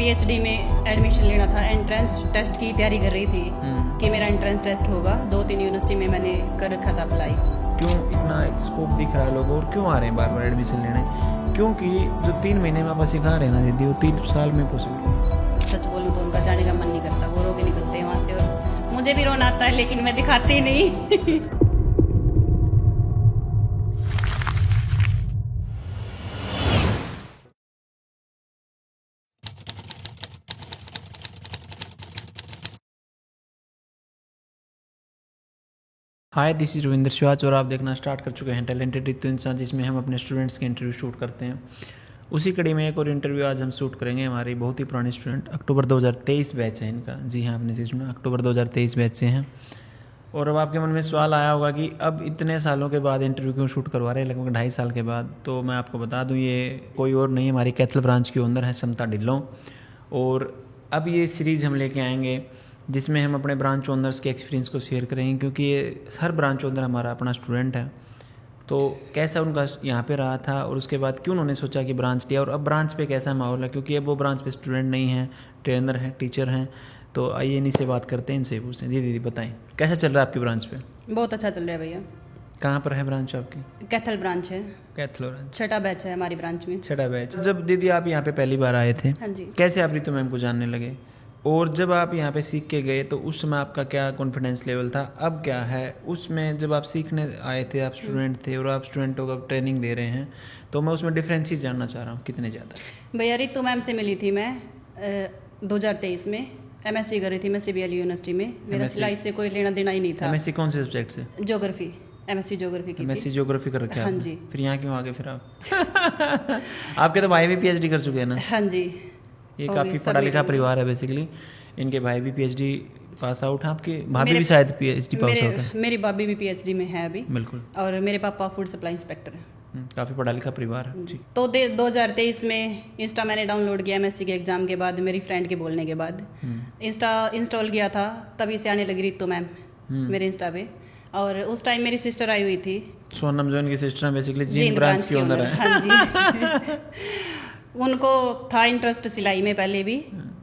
PhD में admission लेना था, एंट्रेंस टेस्ट की तैयारी कर रही थी कि मेरा एंट्रेंस टेस्ट होगा। 2-3 यूनिवर्सिटी में मैंने कर रखा था अप्लाई। क्यों इतना स्कोप दिख रहा है लोगों और क्यों आ रहे हैं बार बार एडमिशन लेने? क्योंकि जो 3 महीने में आप सिखा रहे हैं ना दीदी, वो 3 साल में पॉसिबल। सच बोलूँ तो उनका जाने का मन नहीं करता, वो रो के निकलते हैं वहाँ से, और मुझे भी रोना आता है लेकिन मैं दिखाती नहीं। हाय, दिस इज रविंद्र शिवाच और आप देखना स्टार्ट कर चुके हैं टैलेंटेड रितु इंसान, जिसमें हम अपने स्टूडेंट्स के इंटरव्यू शूट करते हैं। उसी कड़ी में एक और इंटरव्यू आज हम शूट करेंगे। हमारी बहुत ही पुरानी स्टूडेंट, अक्टूबर 2023 बैच है इनका। जी हाँ, आपने सही सुना, अक्टूबर 2023 बैच से हैं। और अब आपके मन में सवाल आया होगा कि अब इतने सालों के बाद इंटरव्यू क्यों शूट करवा रहे हैं, लगभग 2.5 साल के बाद। तो मैं आपको बता दूं, ये कोई और नहीं, हमारी कैथल ब्रांच की ओनर है समता ढिल्लों। और अब ये सीरीज़ हम लेके आएंगे जिसमें हम अपने ब्रांच ओनर्स के एक्सपीरियंस को शेयर करेंगे, क्योंकि ये हर ब्रांच ओनर हमारा अपना स्टूडेंट है। तो कैसा उनका यहाँ पे रहा था और उसके बाद क्यों उन्होंने सोचा कि ब्रांच लिया, और अब ब्रांच पे कैसा माहौल है, क्योंकि अब वो ब्रांच पे स्टूडेंट नहीं है, ट्रेनर हैं, टीचर हैं। तो आइए इन्हीं से बात करते हैं, इनसे पूछते हैं। दीदी बताएं कैसा चल रहा है आपकी ब्रांच पे? बहुत अच्छा चल रहा है भैया। कहाँ पर है ब्रांच आपकी? कैथल ब्रांच है, कैथल ब्रांच, 6ठा बैच है हमारी ब्रांच में। 6ठा बैच। जब दीदी आप यहाँ पे पहली बार आए थे, हाँ जी। कैसे आप रितु मैम को जानने लगे, और जब आप यहाँ पे सीख के गए तो उस समय आपका क्या कॉन्फिडेंस लेवल था, अब क्या है? उसमें जब आप सीखने आए थे, आप स्टूडेंट थे और आप स्टूडेंटों को ट्रेनिंग दे रहे हैं, तो मैं उसमें डिफरेंसेस जानना चाह रहा हूँ, कितने ज़्यादा? भैया रितु मैम से मिली थी मैं 2023 में। एमएससी कर रही थी मैं सीबीएल यूनिवर्सिटी में। मेरा MSc सिलाई से कोई लेना देना ही नहीं था। एमएससी कौन से सब्जेक्ट से? ज्योग्राफी, एमएससी ज्योग्राफी की एमएससी थी। ज्योग्राफी कर रखे हाँ आपने? जी। फिर यहाँ क्यों आ गए फिर आप? आपके तो भाई भी पीएचडी कर चुके हैं ना? हाँ जी। ये हो काफ़ी गई, पढ़ा लिखा सबमिट हो परिवार है बेसिकली। इनके भाई भी पीएचडी पास आउट हैं, आपके भाभी भी शायद पीएचडी पास आउट है। मेरी भाभी भी पीएचडी में है अभी। बिल्कुल। और मेरे पापा फूड सप्लाई इंस्पेक्टर हैं। काफ़ी पढ़ा लिखा परिवार है जी। तो 2023 में इंस्टा मैंने डाउनलोड किया एमएससी के एग्ज़ाम के बाद, मेरी फ्रेंड के बोलने के बाद इंस्टा इंस्टॉल किया था, तभी से आने लगी रितु मैम मेरे इंस्टा पे। और उस टाइम मेरी सिस्टर आई हुई थी, सोनम जो इनकी सिस्टर है, बेसिकली जीन जीन ब्रांच की ओनर है। हाँ जी। उनको था इंटरेस्ट सिलाई में पहले भी,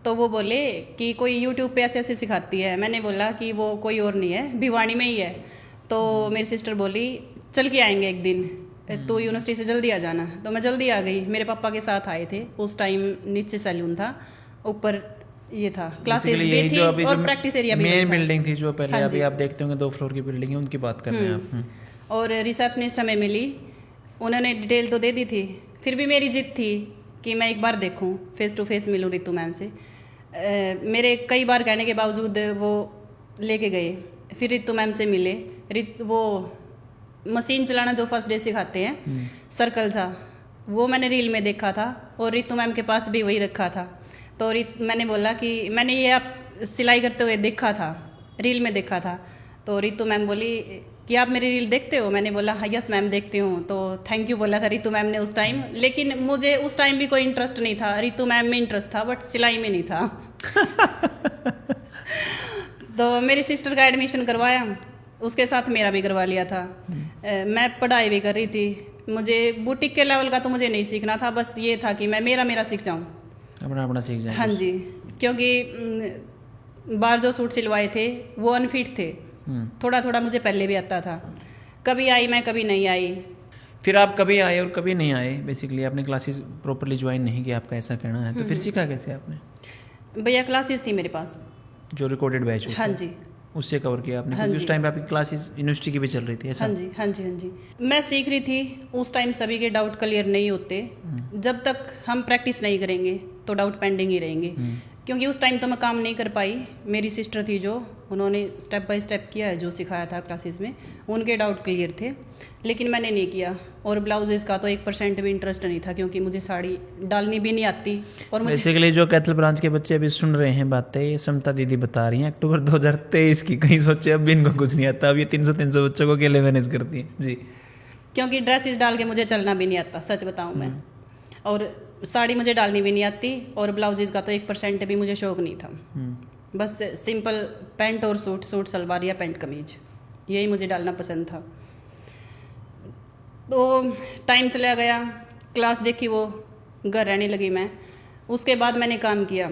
तो वो बोले कि कोई यूट्यूब पे ऐसे ऐसे सिखाती है। मैंने बोला कि वो कोई और नहीं है, भिवानी में ही है। तो मेरी सिस्टर बोली चल के आएंगे एक दिन, तो यूनिवर्सिटी से जल्दी आ जाना। तो मैं जल्दी आ गई, मेरे पापा के साथ आए थे। उस टाइम नीचे सैलून था, ऊपर ये था क्लासेस भी थी और प्रैक्टिस एरिया भी मेन था। बिल्डिंग थी जो पहले हाँ अभी जी। आप देखते होंगे 2 फ्लोर की बिल्डिंग है, उनकी बात कर रहे हैं आप। और रिसेप्शनिस्ट हमें मिली, उन्होंने डिटेल तो दे दी थी, फिर भी मेरी जिद थी कि मैं एक बार देखूं, फेस टू फेस मिलूं रितु मैम से। मेरे कई बार कहने के बावजूद वो लेके गए, फिर रितु मैम से मिले। वो मशीन चलाना जो फर्स्ट डे सिखाते हैं, सर्कल था, वो मैंने रील में देखा था और रितु मैम के पास भी वही रखा था। तो मैंने बोला कि मैंने ये आप सिलाई करते हुए देखा था, रील में देखा था। तो रितु मैम बोली कि आप मेरी रील देखते हो? मैंने बोला हाँ यस मैम देखती हूँ। तो थैंक यू बोला था रितु मैम ने उस टाइम, लेकिन मुझे उस टाइम भी कोई इंटरेस्ट नहीं था। रितु मैम में इंटरेस्ट था बट सिलाई में नहीं था। तो मेरी सिस्टर का एडमिशन करवाया, उसके साथ मेरा भी करवा लिया था। मैं पढ़ाई भी कर रही थी, मुझे बुटीक के लेवल का तो मुझे नहीं सीखना था, बस ये था कि मैं मेरा सीख जाऊँ, अपना अपना सीख जाए। हाँ जी। क्योंकि बाहर जो सूट सिलवाए थे वो अनफिट थे, थोड़ा थोड़ा मुझे पहले भी आता था। कभी आई मैं, कभी नहीं आई। फिर आप कभी आए और कभी नहीं आए, बेसिकली आपने क्लासेस प्रॉपर्ली ज्वाइन नहीं किया, आपका ऐसा कहना है। तो फिर सीखा कैसे आपने? भैया क्लासेस थी मेरे पास, जो रिकॉर्डेड बैच होता हाँ है, जी, उससे कवर किया आपने? हाँ क्योंकि जी। उस टाइम पे आपकी क्लासेस यूनिवर्सिटी की भी चल रही थी, ऐसा? हाँ जी, हाँ जी, हाँ जी। मैं सीख रही थी। उस टाइम सभी के डाउट क्लियर नहीं होते, जब तक हम प्रैक्टिस नहीं करेंगे तो डाउट पेंडिंग ही रहेंगे। क्योंकि उस टाइम तो मैं काम नहीं कर पाई, मेरी सिस्टर थी जो, उन्होंने स्टेप बाय स्टेप किया है, जो सिखाया था क्लासेस में, उनके डाउट क्लियर थे, लेकिन मैंने नहीं किया। और ब्लाउजेज़ का तो 1% भी इंटरेस्ट नहीं था, क्योंकि मुझे साड़ी डालनी भी नहीं आती। और मुझे बेसिकली जो कैथल ब्रांच के बच्चे अभी सुन रहे हैं बातें, ये समता दीदी बता रही हैं अक्टूबर 2023 की। कहीं सोचे अब भी इनको कुछ नहीं आता, अब ये 300 बच्चों को अकेले मैनेज करती हैं जी। क्योंकि ड्रेसेस डाल के मुझे चलना भी नहीं आता, सच बताऊं मैं, और साड़ी मुझे डालनी भी नहीं आती, और ब्लाउजेज़ का तो 1% भी मुझे शौक नहीं था। बस सिंपल पैंट और सूट सलवार या पैंट कमीज, यही मुझे डालना पसंद था। तो टाइम चला गया, क्लास देखी, वो घर रहने लगी मैं। उसके बाद मैंने काम किया।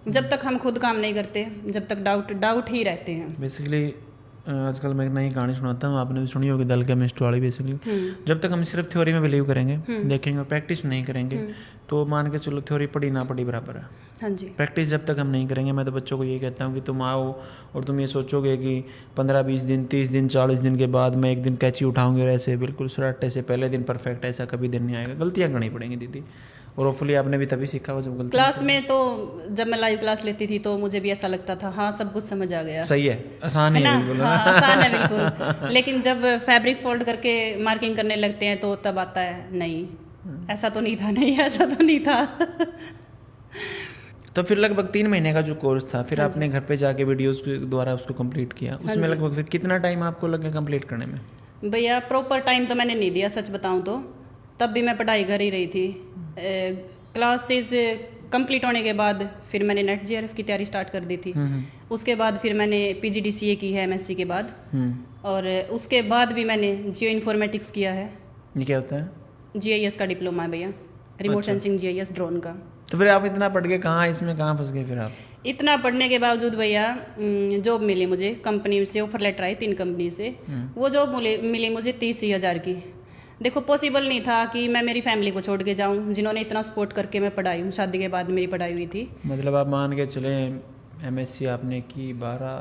जब तक हम खुद काम नहीं करते, जब तक डाउट ही रहते हैं। बेसिकली आजकल मैं एक नई कहानी सुनाता हूँ, आपने भी सुनी होगी द अल्केमिस्ट वाली। बेसिकली जब तक हम सिर्फ थ्योरी में बिलीव करेंगे, देखेंगे और प्रैक्टिस नहीं करेंगे, तो मान के चलो थ्योरी पढ़ी ना पढ़ी बराबर है। हाँ जी। प्रैक्टिस जब तक हम नहीं करेंगे, मैं तो बच्चों को ये कहता हूँ कि तुम आओ और तुम ये सोचोगे कि 15-20 दिन, 30 दिन, 40 दिन के बाद मैं एक दिन कैची उठाऊंगी और ऐसे बिल्कुल सराटे से पहले दिन परफेक्ट, ऐसा कभी दिन नहीं आएगा। गलतियाँ करनी पड़ेंगी दीदी, और होपफुली आपने भी तभी सीखा हो जब गलती। क्लास में तो जब मैं लाइव क्लास लेती थी तो मुझे भी ऐसा लगता था हाँ सब कुछ समझ आ गया। सही है, आसान ही है बिल्कुल। हाँ, आसान है बिल्कुल। लेकिन जब फैब्रिक फोल्ड करके मार्किंग करने लगते हैं तो तब आता है नहीं ऐसा तो नहीं था, नहीं ऐसा तो नहीं था। तो फिर लगभग 3 महीने का जो कोर्स था, फिर आपने घर पे जाके वीडियोस के द्वारा उसको कंप्लीट किया। उसमें लगभग फिर कितना टाइम आपको लगा कंप्लीट करने में? भैया प्रॉपर टाइम तो मैंने नहीं दिया, सच बताऊं तो तब भी मैं पढ़ाई कर ही रही थी। क्लासेस कंप्लीट होने के बाद फिर मैंने नेट जेआरएफ की तैयारी स्टार्ट कर दी थी। उसके बाद फिर मैंने पीजीडीसीए की है एमएससी के बाद, और उसके बाद भी मैंने जियो इन्फॉर्मेटिक्स किया है। ये क्या होता है? जीआईएस का डिप्लोमा है भैया, रिमोट सेंसिंग जीआईएस ड्रोन का। तो फिर आप इतना पढ़ के कहाँ फंस गए फिर आप? इतना पढ़ने के बावजूद भैया जॉब मिली मुझे, कंपनी से ऑफर लेटर आई 3 कंपनी से। वो जॉब मिली मुझे 30,000 की। देखो पॉसिबल नहीं था कि मैं मेरी फैमिली को छोड़ के जाऊं, जिन्होंने इतना सपोर्ट करके मैं पढ़ाई हूँ। शादी के बाद मेरी पढ़ाई हुई थी। मतलब आप मान के चले एमएससी आपने की 12,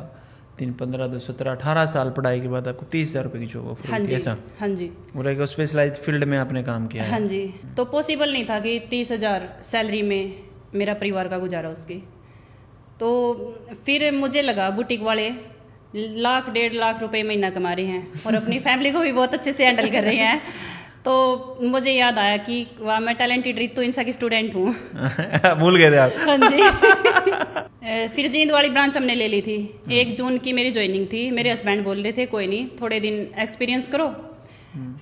3, 15, 2, 17, 18 साल पढ़ाई के बाद आपको 30,000 रुपये की जॉब ऑफर हुई थी, ऐसा? हाँ जी। और एक स्पेशलाइज्ड फील्ड में आपने काम किया है। हाँ जी। तो पॉसिबल नहीं था कि 30,000 सैलरी में मेरा परिवार का गुजारा उसकी। तो फिर मुझे लगा बुटीक वाले 1,00,000 1.5 लाख रुपए महीना कमा रहे हैं और अपनी फैमिली को भी बहुत अच्छे से हैंडल कर रहे हैं। तो मुझे याद आया कि वाह मैं टैलेंटेड रितु इंसा की स्टूडेंट हूँ। भूल गए थे आप? हाँ जी। फिर जींद वाली ब्रांच हमने ले ली थी। 1 जून की मेरी ज्वाइनिंग थी। मेरे हस्बैंड बोल रहे थे कोई नहीं थोड़े दिन एक्सपीरियंस करो।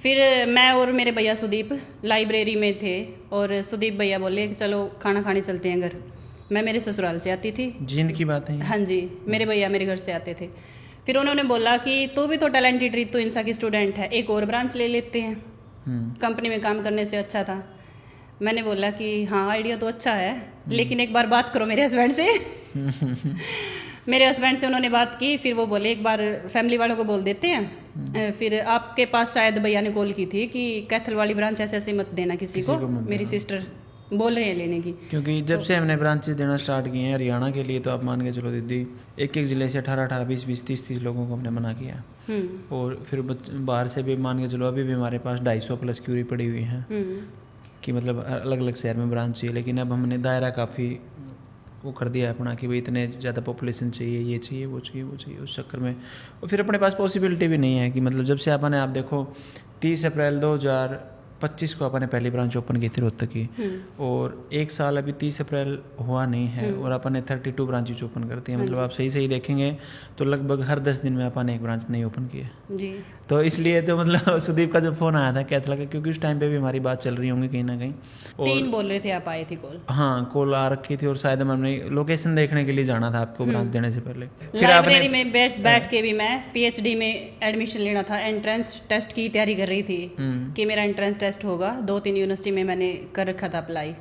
फिर मैं और मेरे भैया सुदीप लाइब्रेरी में थे, और सुदीप भैया बोले कि चलो खाना खाने चलते हैं घर। मैं मेरे ससुराल से आती थी। जींद की बात है? हाँ जी, मेरे भैया मेरे घर से आते थे। फिर उन्होंने बोला कि तू भी तो टैलेंटेड रितु इंसा की स्टूडेंट है, एक और ब्रांच ले लेते हैं, कंपनी में काम करने से अच्छा था। मैंने बोला कि हाँ आइडिया तो अच्छा है, लेकिन एक बार बात करो मेरे हस्बैंड से। मेरे हस्बैंड से उन्होंने बात की। फिर वो बोले एक बार फैमिली वालों को बोल देते हैं। फिर आपके पास शायद भैया ने कॉल की थी कि कैथल वाली ब्रांच ऐसे ऐसे मत देना किसी को मेरी सिस्टर बोल रहे हैं लेने की। क्योंकि जब से हमने ब्रांचेस देना स्टार्ट किए हैं हरियाणा के लिए, तो आप मान के चलो दीदी, एक जिले से 18, 20, 30 लोगों को हमने मना किया। और फिर बाहर से भी मान के चलो, अभी भी हमारे पास 250 प्लस क्यूरी पड़ी हुई हैं कि मतलब अलग अलग शहर में ब्रांच चाहिए। लेकिन अब हमने दायरा काफ़ी वो कर दिया है अपना कि भाई इतने ज़्यादा पॉपुलेशन चाहिए, ये चाहिए, वो चाहिए, वो चाहिए। उस चक्कर में और फिर अपने पास पॉसिबिलिटी भी नहीं है कि मतलब जब से आपने आप देखो 30 अप्रैल 2025 को अपन ने पहली ब्रांच ओपन की थी रोहतक की, और 1 साल अभी 30 अप्रैल हुआ नहीं है और अपन ने 32 ब्रांचेज ओपन करती है। मतलब आप सही देखेंगे तो लगभग हर 10 दिन में अपन एक ब्रांच नहीं ओपन की है जी। तो इसलिए तो मतलब सुदीप का जो फ़ोन आया था कैथल का, क्योंकि उस टाइम पे भी हमारी बात चल रही होंगी कहीं ना कहीं। 3 बोल रहे थे आप आए थे कॉल? हाँ, कॉल आ रखी थी और शायद हमने लोकेशन देखने के लिए जाना था आपको ब्रांच देने से पहले। फिर लाइब्रेरी में बैठ के भी मैं पीएचडी में एडमिशन लेना था, एंट्रेंस टेस्ट की तैयारी कर रही थी कि मेरा एंट्रेंस टेस्ट होगा। 2-3 यूनिवर्सिटी में मैंने कर रखा था अप्लाई।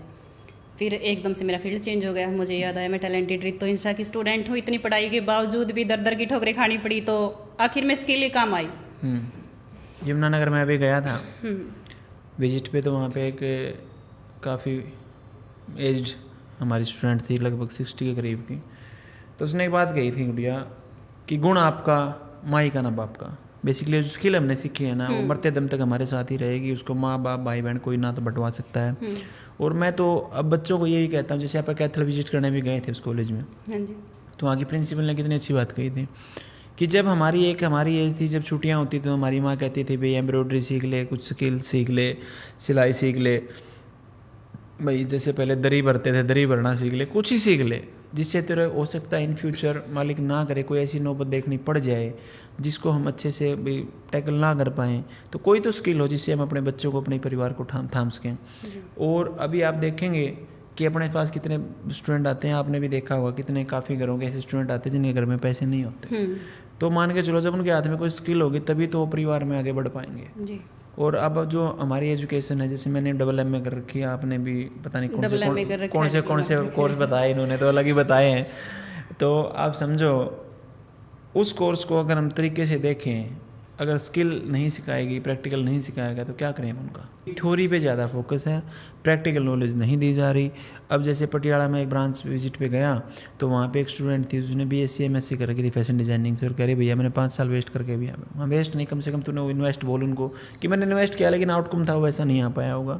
फिर एकदम से मेरा फील्ड चेंज हो गया। मुझे याद आया मैं टैलेंटेड रितु इंसा की स्टूडेंट हूँ, इतनी पढ़ाई के बावजूद भी दर दर की ठोकरें खानी पड़ी, तो आखिर में स्किल ही काम आई। यमुनानगर में अभी गया था विजिट पे, तो वहाँ पे एक काफ़ी एज्ड हमारी स्टूडेंट थी, लगभग 60 के करीब की। तो उसने एक बात कही थी गुड़िया कि गुण आपका माई का ना बाप का। बेसिकली जो स्किल हमने सीखी है ना, वो मरते दम तक हमारे साथ ही रहेगी। उसको माँ बाप भाई बहन कोई ना तो बंटवा सकता है। और मैं तो अब बच्चों को यही कहता हूँ, जैसे आप कैथल विजिट करने भी गए थे उस कॉलेज में, तो वहाँ की प्रिंसिपल ने कितनी अच्छी बात कही थी कि जब हमारी एज थी, जब छुट्टियाँ होती थी तो हमारी माँ कहती थी भाई एम्ब्रॉयडरी सीख ले, कुछ स्किल सीख ले, सिलाई सीख ले, भाई जैसे पहले दरी भरते थे दरी भरना सीख ले, कुछ ही सीख ले जिससे तेरे हो सकता है इन फ्यूचर मालिक ना करे कोई ऐसी नौबत देखनी पड़ जाए जिसको हम अच्छे से भाई टैकल ना कर पाएँ, तो कोई तो स्किल हो जिससे हम अपने बच्चों को अपने परिवार को थाम सकें। और अभी आप देखेंगे कि अपने पास कितने स्टूडेंट आते हैं, आपने भी देखा होगा कितने काफ़ी घरों के ऐसे स्टूडेंट आते हैं जिनके घर में पैसे नहीं होते। तो मान के चलो जब उनके हाथ में कोई स्किल होगी तभी तो वो परिवार में आगे बढ़ पाएंगे। और अब जो हमारी एजुकेशन है, जैसे मैंने AA कर रखी है, आपने भी पता नहीं MA कर रखा कौन से कोर्स बताए, इन्होंने तो अलग ही बताए हैं। तो आप समझो उस कोर्स को अगर हम तरीके से देखें, अगर स्किल नहीं सिखाएगी, प्रैक्टिकल नहीं सिखाएगा तो क्या करें हम उनका। थ्योरी पे ज़्यादा फोकस है, प्रैक्टिकल नॉलेज नहीं दी जा रही। अब जैसे पटियाला में एक ब्रांच विजिट पे गया तो वहाँ पे एक स्टूडेंट थी, उसने BSc MSc कर रखी थी फैशन डिज़ाइनिंग से, और कह रही भैया मैंने 5 साल वेस्ट करके भी वहाँ वेस्ट नहीं, कम से कम तूने इन्वेस्ट बोल उनको कि मैंने इन्वेस्ट किया, लेकिन आउटकम था वैसा नहीं आ पाया होगा।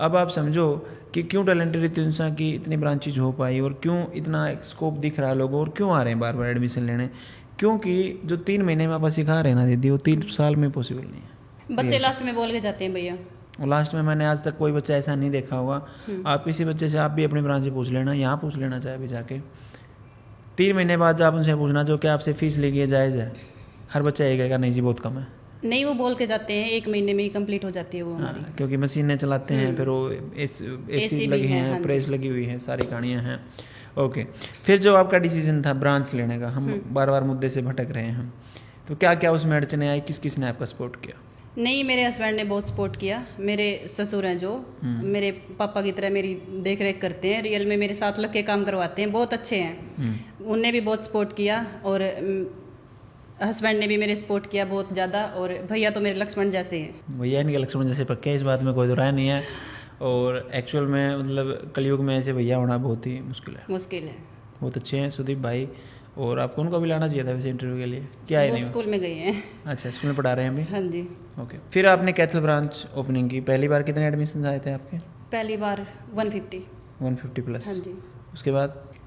अब आप समझो कि क्यों टैलेंटेड इतनी इंसान की इतनी ब्रांचेज हो पाई, और क्यों इतना स्कोप दिख रहा है लोगों, और क्यों आ रहे हैं बार बार एडमिशन लेने, क्योंकि जो 3 महीने में आप सिखा रहे हैं ना दीदी, वो 3 साल में पॉसिबल नहीं है। बच्चे लास्ट में बोल के जाते हैं भैया, और लास्ट में मैंने आज तक कोई बच्चा ऐसा नहीं देखा होगा। आप किसी बच्चे से आप भी अपनी ब्रांच से पूछ लेना, यहाँ पूछ लेना चाहे भी जाके, 3 महीने बाद आप उनसे पूछना जो क्या आपसे फीस लेगी है, जायज़ है, हर बच्चा ये कहेगा नहीं जी बहुत कम है। नहीं, वो बोल के जाते हैं 1 महीने में ही कंप्लीट हो जाती है वो हमारी। क्योंकि मशीनें चलाते हैं, फिर वो AC लगी हैं, प्रेस लगी हुई है, सारी कहानियाँ हैं। ओके, फिर जो आपका डिसीजन था ब्रांच लेने का, हम बार बार मुद्दे से भटक रहे हैं हम, तो क्या क्या उसमें अड़चने आई, किस किस ने आपका सपोर्ट किया? नहीं, मेरे हस्बैंड ने बहुत सपोर्ट किया। मेरे ससुर हैं जो मेरे पापा की तरह मेरी देख रेख करते हैं, रियल में मेरे साथ लग के काम करवाते हैं, बहुत अच्छे हैं। उनने भी बहुत सपोर्ट किया, और हस्बैंड ने भी मेरे सपोर्ट किया बहुत ज़्यादा, और भैया तो मेरे लक्ष्मण जैसे हैं। भैया इनके लक्ष्मण जैसे पक्के हैं, इस बात में कोई दो राय नहीं है। और एक्चुअल में मतलब कलयुग में ऐसे भैया होना बहुत ही मुश्किल है। बहुत अच्छे हैं सुदीप भाई, और आपको उनको भी लाना चाहिए था वैसे इंटरव्यू के लिए, क्या है? नहीं, स्कूल में गए हैं। अच्छा, स्कूल में पढ़ा रहे हैं अभी? हाँ जी। ओके, फिर आपने कैथल ब्रांच ओपनिंग की, पहली बार कितने एडमिशन आए थे आपके? पहली बार 150 प्लस। हाँ जी।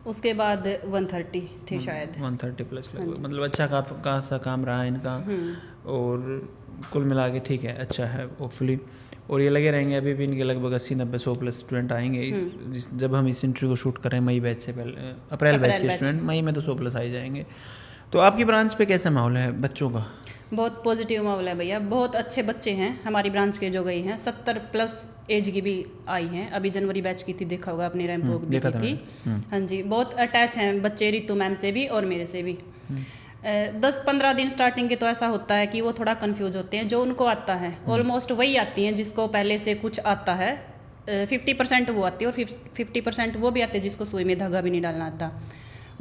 उसके बाद 130 थे शायद। 130 प्लस, मतलब अच्छा खासा काम रहा है इनका, और कुल मिला के ठीक है, अच्छा है होपफुली। और ये लगे रहेंगे, अभी भी इनके लगभग 80-90-100 प्लस स्टूडेंट आएंगे। जब हम इस इंटरव्यू को शूट करें मई बैच से पहले, अप्रैल बैच के स्टूडेंट, मई में तो 100 प्लस आ ही जाएंगे। तो आपकी ब्रांच पे कैसा माहौल है बच्चों का? बहुत पॉजिटिव माहौल है भैया, बहुत अच्छे बच्चे हैं हमारी ब्रांच के जो गई हैं। 70 प्लस एज की भी आई हैं, अभी जनवरी बैच की थी, देखा होगा अपनी रैंप वॉक देखी थी। हाँ जी, बहुत अटैच हैं बच्चे रितु मैम से भी और मेरे से भी। 10-15 दिन स्टार्टिंग के तो ऐसा होता है कि वो थोड़ा कंफ्यूज होते हैं, जो उनको आता है ऑलमोस्ट वही आती हैं जिसको पहले से कुछ आता है। 50% वो आती है, और 50% वो भी आते हैं जिसको सुई में धागा भी नहीं डालना आता।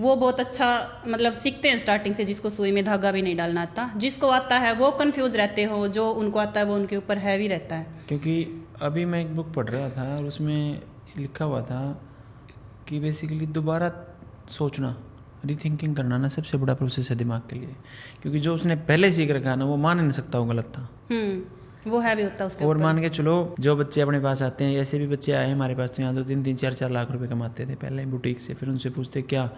वो बहुत अच्छा मतलब सीखते हैं स्टार्टिंग से, जिसको सुई में धागा भी नहीं डालना आता। जिसको आता है वो कंफ्यूज रहते हो, जो उनको आता है वो उनके ऊपर हैवी रहता है। क्योंकि अभी मैं एक बुक पढ़ रहा था और उसमें लिखा हुआ था कि बेसिकली दोबारा सोचना, रीथिंकिंग करना ना सबसे बड़ा प्रोसेस है दिमाग के लिए, क्योंकि जो उसने पहले सीख रखा है ना, वो मान नहीं सकता वो गलत था। वो हैवी होता है उसके और मान के चलो, जो बच्चे अपने पास आते हैं, ऐसे भी बच्चे आए हमारे पास, तो यहाँ तो 3-3, 4-4 लाख रुपए कमाते थे पहले बुटीक से। फिर उनसे पूछते क्या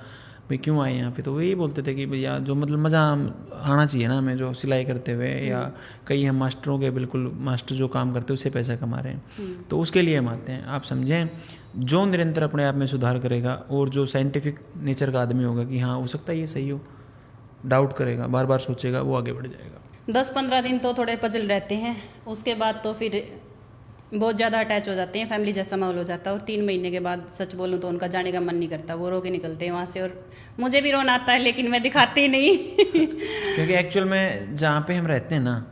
भाई क्यों आए यहाँ पे, तो वो यही बोलते थे कि भैया जो मतलब मज़ा आना चाहिए ना हमें, जो सिलाई करते हुए, या कई हम मास्टरों के बिल्कुल मास्टर जो काम करते हैं उससे पैसा कमा रहे हैं, तो उसके लिए हम आते हैं। आप समझें, जो निरंतर अपने आप में सुधार करेगा और जो साइंटिफिक नेचर का आदमी होगा कि हाँ हो सकता है ये सही हो, डाउट करेगा, बार बार सोचेगा, वो आगे बढ़ जाएगा। 10-15 दिन तो थोड़े पजल रहते हैं, उसके बाद तो फिर बहुत ज़्यादा अटैच हो जाते हैं, फैमिली जैसा माहौल हो जाता है। और 3 महीने के बाद सच बोलूँ तो उनका जाने का मन नहीं करता, वो रो के निकलते हैं वहाँ से। और मुझे भी रोना आता है, लेकिन मैं दिखाती नहीं क्योंकि एक्चुअल में जहाँ पे हम रहते हैं ना,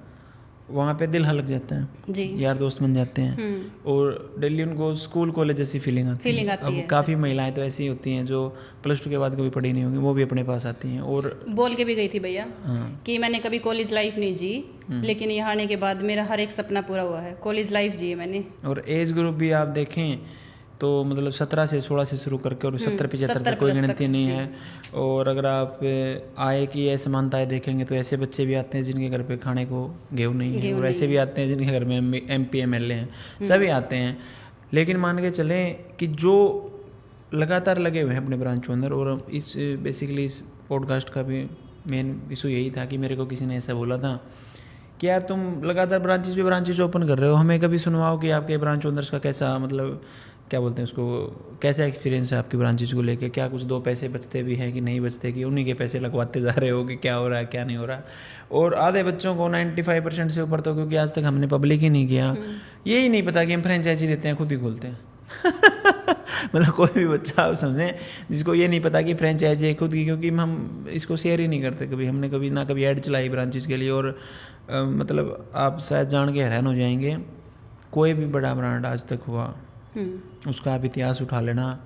वहाँ पे दिल हलक जाता है जी, यार दोस्त बन जाते हैं, और डेली उनको स्कूल कॉलेज जैसी फीलिंग आती है। अब काफ़ी महिलाएं तो ऐसी होती हैं जो +2 के बाद कभी पढ़ी नहीं होगी, वो भी अपने पास आती हैं। और बोल के भी गई थी भैया कि मैंने कभी कॉलेज लाइफ नहीं जी, लेकिन यहाँ आने के बाद मेरा हर एक सपना पूरा हुआ है, कॉलेज लाइफ जी है मैंने। और एज ग्रुप भी आप देखें तो मतलब 17 से 16 से शुरू करके और 70-75 तक कोई गिनती नहीं है। और अगर आप आय की असमानताएं देखेंगे तो ऐसे बच्चे भी आते हैं जिनके घर पे खाने को गेहूँ नहीं है, और ऐसे भी आते हैं जिनके घर में MP MLA हैं, सभी आते हैं। लेकिन मान के चलें कि जो लगातार लगे हुए हैं अपने ब्रांच के अंदर, और इस बेसिकली इस पॉडकास्ट का भी मेन इशू यही था कि मेरे को किसी ने ऐसा बोला था कि यार तुम लगातार ब्रांचेस ओपन कर रहे हो, हमें कभी सुनवाओ कि आपके ब्रांच ओनर्स का कैसा मतलब क्या बोलते हैं उसको, कैसा एक्सपीरियंस है आपकी ब्रांचेस को लेके, क्या कुछ 2 पैसे बचते भी हैं कि नहीं बचते, कि उन्हीं के पैसे लगवाते जा रहे हो कि क्या हो रहा है क्या नहीं हो रहा। और आधे बच्चों को 95% से ऊपर तो, क्योंकि आज तक हमने पब्लिक ही नहीं किया, यही नहीं पता कि हम फ्रेंचाइजी देते हैं खुद ही खोलते हैं मतलब कोई भी बच्चा आप समझें जिसको ये नहीं पता कि फ्रेंचाइजी है खुद की, क्योंकि हम इसको शेयर ही नहीं करते कभी, हमने कभी ना कभी ऐड चलाई ब्रांचेज के लिए। और मतलब आप शायद जान के हैरान हो जाएंगे, कोई भी बड़ा ब्रांड आज तक हुआ उसका आप इतिहास उठा लेना,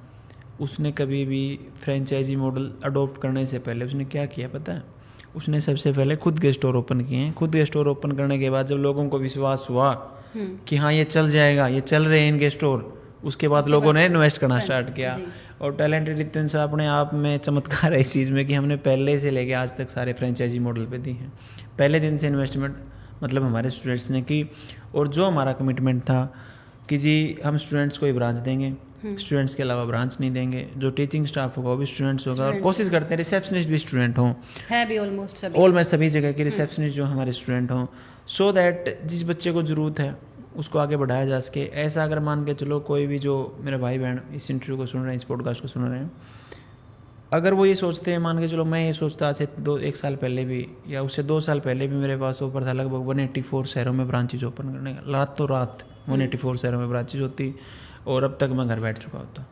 उसने कभी भी फ्रेंचाइजी मॉडल अडोप्ट करने से पहले उसने क्या किया पता है? उसने सबसे पहले खुद के स्टोर ओपन किए हैं। खुद के स्टोर ओपन करने के बाद जब लोगों को विश्वास हुआ कि हाँ ये चल जाएगा, ये चल रहे हैं इनके स्टोर, उसके बाद लोगों ने इन्वेस्ट करना स्टार्ट किया। और टैलेंटेड रितिन साहब अपने आप में चमत्कार है इस चीज़ में कि हमने पहले से लेके आज तक सारे फ्रेंचाइजी मॉडल पे दी हैं। पहले दिन से इन्वेस्टमेंट मतलब हमारे स्टूडेंट्स ने की, और जो हमारा कमिटमेंट था कि जी हम स्टूडेंट्स को ही ब्रांच देंगे, स्टूडेंट्स के अलावा ब्रांच नहीं देंगे, जो टीचिंग स्टाफ होगा वो भी स्टूडेंट्स होगा, और कोशिश करते हैं रिसेप्शनिस्ट भी स्टूडेंट हों, है भी ऑलमोस्ट सभी जगह के रिसेप्शनिस्ट जो हमारे स्टूडेंट हों, सो दैट जिस बच्चे को ज़रूरत है उसको आगे बढ़ाया जा सके। ऐसा अगर मान के चलो कोई भी जो मेरे भाई बहन इस इंटरव्यू को सुन रहे हैं, इस पॉडकास्ट को सुन रहे हैं, अगर वो ये सोचते हैं, मान के चलो मैं ये सोचता आज से 1 साल पहले भी या उससे 2 साल पहले भी मेरे पास ऑफर था लगभग 184 शहरों में ब्रांचेज ओपन करने का, रातों रात 184 शहरों में ब्रांचेज होती, और अब तक मैं घर बैठ चुका होता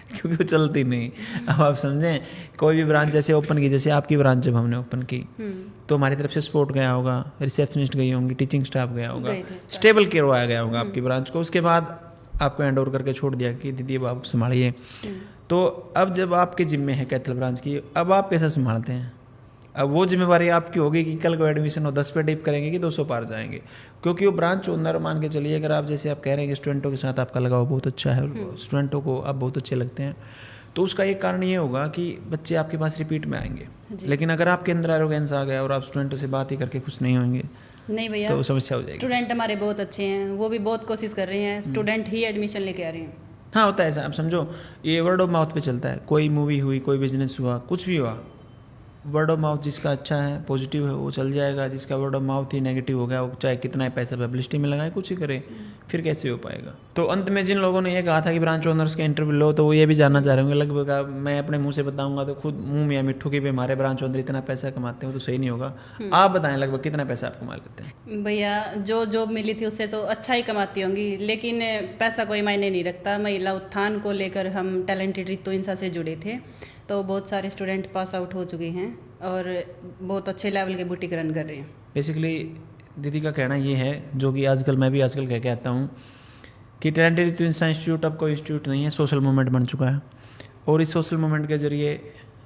क्योंकि वो चलती नहीं। अब आप समझें, कोई भी ब्रांच जैसे ओपन की, जैसे आपकी ब्रांच जब हमने ओपन की तो हमारी तरफ से सपोर्ट गया होगा, रिसेप्शनिस्ट गई होंगी, टीचिंग स्टाफ गया होगा, स्टेबल करवाया गया होगा आपकी ब्रांच को, उसके बाद आपको हैंड ओवर करके छोड़ दिया कि दीदी अब आप संभालिए। तो अब जब आपके जिम्मे है कैथल ब्रांच की, अब आप कैसे संभालते हैं? अब वो जिम्मेवारी आपकी होगी कि कल को एडमिशन हो 10 पे डिप करेंगे कि 200 पार जाएंगे, क्योंकि वो ब्रांच ओनर मान के चलिए, अगर आप जैसे आप कह रहे हैं कि स्टूडेंटों के साथ आपका लगाव बहुत अच्छा है और स्टूडेंटों को आप बहुत अच्छे लगते हैं, तो उसका एक कारण ये होगा कि बच्चे आपके पास रिपीट में आएंगे। लेकिन अगर आपके अंदर एरोगेंस आ गया और आप स्टूडेंटों से बात ही करके खुश नहीं होंगे, नहीं भैया, तो समस्या हो जाएगी। स्टूडेंट हमारे बहुत अच्छे हैं, वो भी बहुत कोशिश कर रहे हैं, स्टूडेंट ही एडमिशन लेके आ रहे हैं। हाँ होता है ऐसा, आप समझो ये वर्ड ऑफ माउथ पे चलता है, कोई मूवी हुई, कोई बिजनेस हुआ, कुछ भी हुआ, वर्ड ऑफ माउथ जिसका अच्छा है, पॉजिटिव है, वो चल जाएगा। जिसका word of mouth he negative हो गया, वो चाहे कितना ही पैसा पब्लिसिटी में लगाए, कुछ ही करे, फिर कैसे हो पाएगा? तो अंत में जिन लोगों ने ये कहा था कि ब्रांच ओनर्स के इंटरव्यू लो, तो वो ये भी जानना चाह रहे होंगे लगभग, मैं अपने मुंह से बताऊंगा तो खुद मुंह में मिट्ठू की भी हमारे ब्रांच ओनर इतना पैसा कमाते हैं, वो तो सही नहीं होगा। आप बताएं लगभग कितना पैसा आप कमा लेते हैं? भैया जो जॉब मिली थी उससे तो अच्छा ही कमाती होंगी, लेकिन पैसा कोई मायने नहीं रखता। महिला उत्थान को लेकर हम टैलेंटेड रितु इंसा से जुड़े थे, तो बहुत सारे स्टूडेंट पास आउट हो चुके हैं और बहुत अच्छे लेवल के बुटीक रन कर रहे हैं। बेसिकली दीदी का कहना ये है, जो कि आजकल मैं भी आजकल कह के आता हूँ, कि टैलेंटेड रितु इंसा इंस्टीट्यूट अब कोई इंस्टीट्यूट नहीं है, सोशल मूवमेंट बन चुका है। और इस सोशल मूवमेंट के जरिए,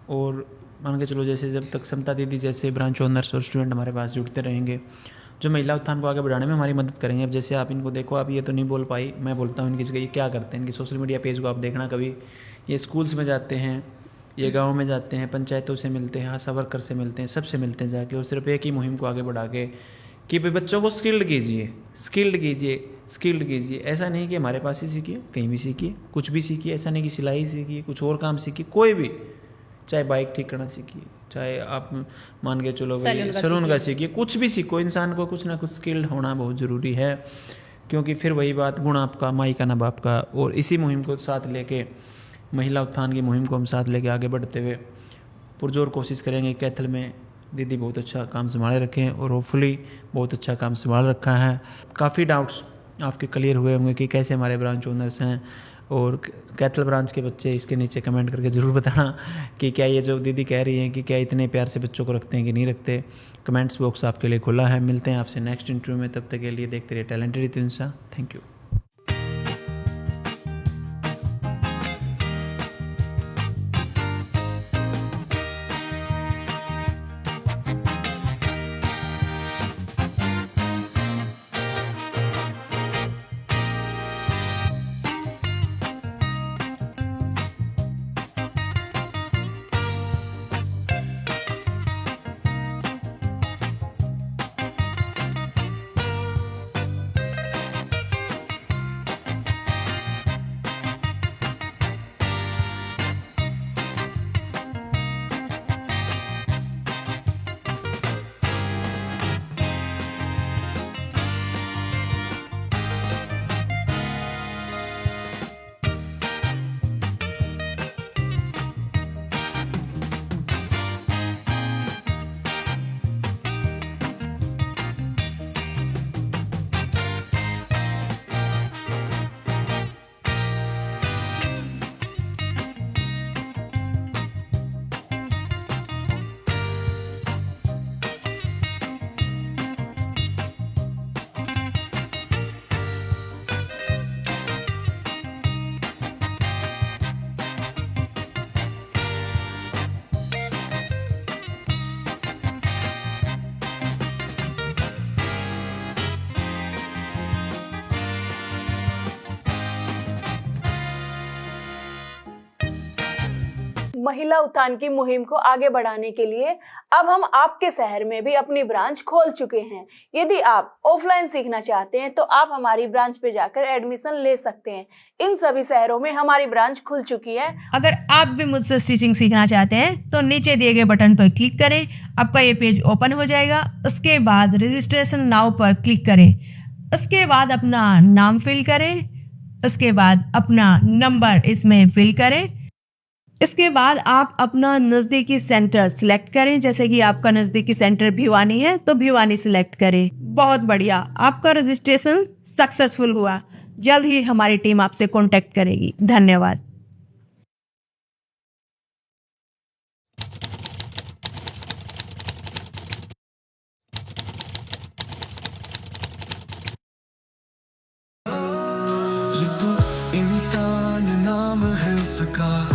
और मान के चलो जैसे जब तक समता दीदी जैसे ब्रांच ओनर्स और स्टूडेंट हमारे पास जुड़ते रहेंगे, जो महिला उत्थान को आगे बढ़ाने में हमारी मदद करेंगे। अब जैसे आप इनको देखो, आप ये तो नहीं बोल पाई, मैं बोलता हूँ इनकी जगह ये क्या करते हैं, इनकी सोशल मीडिया पेज को आप देखना कभी, ये स्कूल्स में जाते हैं, ये गाँव में जाते हैं, पंचायतों से मिलते हैं, आशा वर्कर से मिलते हैं, सबसे मिलते हैं जाके, और सिर्फ एक ही मुहिम को आगे बढ़ा के कि भाई बच्चों को स्किल्ड कीजिए, स्किल्ड कीजिए, स्किल्ड कीजिए। ऐसा नहीं कि हमारे पास ही सीखिए, कहीं भी सीखिए, कुछ भी सीखिए। ऐसा नहीं कि सिलाई सीखिए, कुछ और काम सीखिए, कोई भी, चाहे बाइक ठीक करना सीखिए, चाहे आप मान के चलो सैलून का सीखिए, कुछ भी सीखो। इंसान को कुछ ना कुछ स्किल्ड होना बहुत ज़रूरी है, क्योंकि फिर वही बात, गुण आपका माई का ना बाप का। और इसी मुहिम को साथ लेके, महिला उत्थान की मुहिम को हम साथ लेके आगे बढ़ते हुए पुरजोर कोशिश करेंगे। कैथल में दीदी बहुत अच्छा काम संभाले रखे हैं, और होपफुली बहुत अच्छा काम संभाल रखा है। काफ़ी डाउट्स आपके क्लियर हुए होंगे कि कैसे हमारे ब्रांच ओनर्स हैं, और कैथल ब्रांच के बच्चे इसके नीचे कमेंट करके ज़रूर बताना कि क्या ये जो दीदी कह रही हैं कि क्या इतने प्यार से बच्चों को रखते हैं कि नहीं रखते। कमेंट्स बॉक्स आपके लिए खुला है। मिलते हैं आपसे नेक्स्ट इंटरव्यू में, तब तक के लिए देखते रहिए talented Ritu Insa. Thank you. महिला उत्थान की मुहिम को आगे बढ़ाने के लिए अब हम आपके शहर में भी अपनी ब्रांच खोल चुके हैं। यदि आप ऑफलाइन सीखना चाहते हैं तो आप हमारी ब्रांच पे जाकर एडमिशन ले सकते हैं। इन सभी शहरों में हमारी ब्रांच खुल चुकी है। अगर आप भी मुझसे स्टिचिंग सीखना चाहते हैं तो नीचे दिए गए बटन पर क्लिक करें, आपका ये पेज ओपन हो जाएगा। उसके बाद रजिस्ट्रेशन नाउ पर क्लिक करें, उसके बाद अपना नाम फिल करें, उसके बाद अपना नंबर इसमें फिल करें। इसके बाद आप अपना नज़दीकी सेंटर सिलेक्ट करें। जैसे कि आपका नज़दीकी सेंटर भिवानी है तो भिवानी सिलेक्ट करें। बहुत बढ़िया, आपका रजिस्ट्रेशन सक्सेसफुल हुआ। जल्द ही हमारी टीम आपसे कांटेक्ट करेगी। धन्यवाद। ये तो इंसान नाम है उसका।